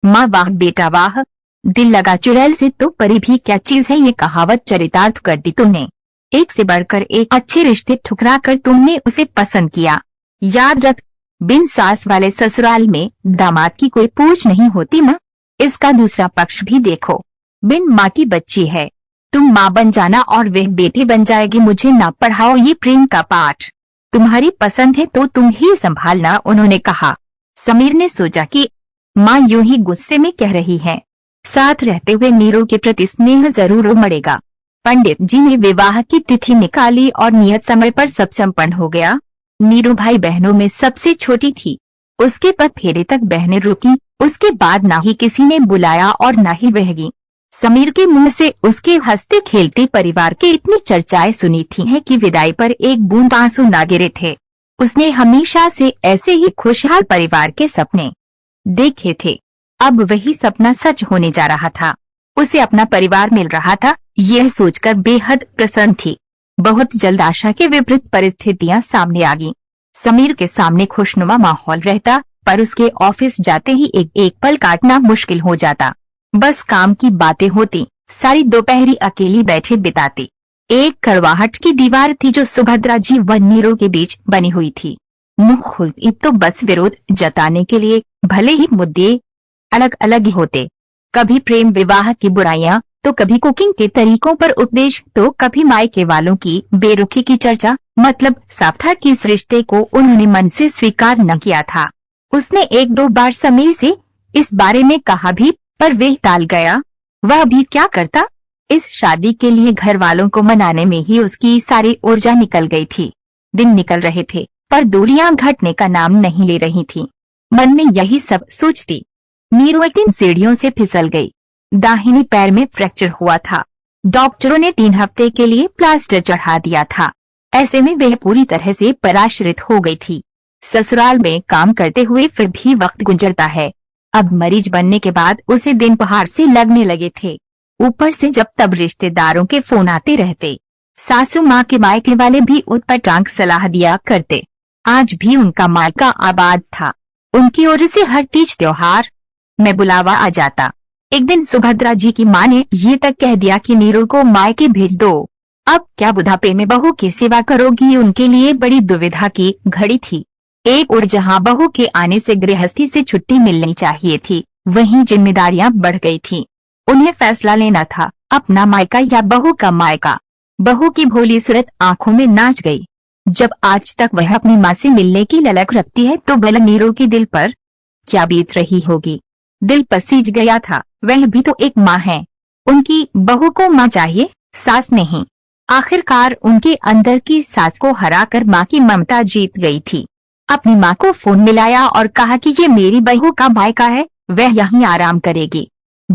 माँ वाह बेटा वाह, दिल लगा चुड़ैल से तो परी भी क्या चीज है, ये कहावत चरितार्थ कर दी तुमने। एक से बढ़कर एक अच्छे रिश्ते ठुकरा कर तुमने उसे पसंद किया। याद रख, बिन सास वाले ससुराल में दामाद की कोई पूछ नहीं होती माँ। इसका दूसरा पक्ष भी देखो, बिन माँ की बच्ची है, तुम माँ बन जाना और वह बेटी बन जाएगी। मुझे ना पढ़ाओ ये प्रेम का पाठ, तुम्हारी पसंद है तो तुम ही संभालना, उन्होंने कहा। समीर ने सोचा कि माँ यूं ही गुस्से में कह रही है, साथ रहते हुए नीरू के प्रति स्नेह जरूर उमड़ेगा। पंडित जी ने विवाह की तिथि निकाली और नियत समय पर सब संपन्न हो गया। नीरू भाई बहनों में सबसे छोटी थी। उसके पद फेरे तक बहनें रुकी, उसके बाद ना ही किसी ने बुलाया और ना ही वहगी। समीर के मुंह से उसके हंसते खेलते परिवार के इतनी चर्चाएं सुनी थी है कि विदाई पर एक बूंद आंसू ना गिरे थे। उसने हमेशा से ऐसे ही खुशहाल परिवार के सपने देखे थे। अब वही सपना सच होने जा रहा था, उसे अपना परिवार मिल रहा था, यह सोचकर बेहद प्रसन्न थी। बहुत जल्द आशा के विपरीत परिस्थितियां सामने आ गईं। समीर के सामने खुशनुमा माहौल रहता, पर उसके ऑफिस जाते ही एक एक पल काटना मुश्किल हो जाता। बस काम की बातें होती, सारी दोपहरी अकेली बैठे बिताती। एक कड़वाहट की दीवार थी जो सुभद्रा जी व नीरू के बीच बनी हुई थी। मुंह खुलती तो बस विरोध जताने के लिए, भले ही मुद्दे अलग अलग ही होते। कभी प्रेम विवाह की बुराइयां, तो कभी कुकिंग के तरीकों पर उपदेश, तो कभी मायके वालों की बेरुखी की चर्चा। मतलब साफ था कि इस रिश्ते को उन्होंने मन से स्वीकार न किया था। उसने एक दो बार समीर से इस बारे में कहा भी, पर वह टाल गया। वह भी क्या करता, इस शादी के लिए घर वालों को मनाने में ही उसकी सारी ऊर्जा निकल गई थी। दिन निकल रहे थे, पर दूरियां घटने का नाम नहीं ले रही थीं। मन में यही सब सोचती नीरू एक दिन सीढ़ियों से फिसल गई। दाहिने पैर में फ्रैक्चर हुआ था। डॉक्टरों ने 3 हफ्ते के लिए प्लास्टर चढ़ा दिया था। ऐसे में वह पूरी तरह से पराश्रित हो गई थी। ससुराल में काम करते हुए फिर भी वक्त गुजरता है, अब मरीज बनने के बाद उसे दिन पहाड़ से लगने लगे थे। ऊपर से जब तब रिश्तेदारों के फोन आते रहते। सासू माँ के मायके वाले भी उतपटांग सलाह दिया करते। आज भी उनका मायका आबाद था। उनकी ओर से हर तीज त्योहार में बुलावा आ जाता। एक दिन सुभद्रा जी की माँ ने ये तक कह दिया कि नीरू को मायके भेज दो। अब क्या बुढ़ापे में बहू की सेवा करोगी, उनके लिए बड़ी दुविधा की घड़ी थी। एक ओर जहाँ बहू के आने से गृहस्थी से छुट्टी मिलनी चाहिए थी, वहीं जिम्मेदारियां बढ़ गई थीं। उन्हें फैसला लेना था, अपना मायका या बहू का मायका। बहू की भोली सूरत आंखों में नाच गई। जब आज तक वह अपनी माँ से मिलने की ललक रखती है, तो भला नीरू के दिल पर क्या बीत रही होगी। दिल पसीज गया था। वह भी तो एक माँ है, उनकी बहू को माँ चाहिए, सास नहीं। आखिरकार उनके अंदर की सास को हराकर माँ की ममता जीत गई थी। अपनी माँ को फोन मिलाया और कहा कि ये मेरी बहू का मायका है, वह यहीं आराम करेगी।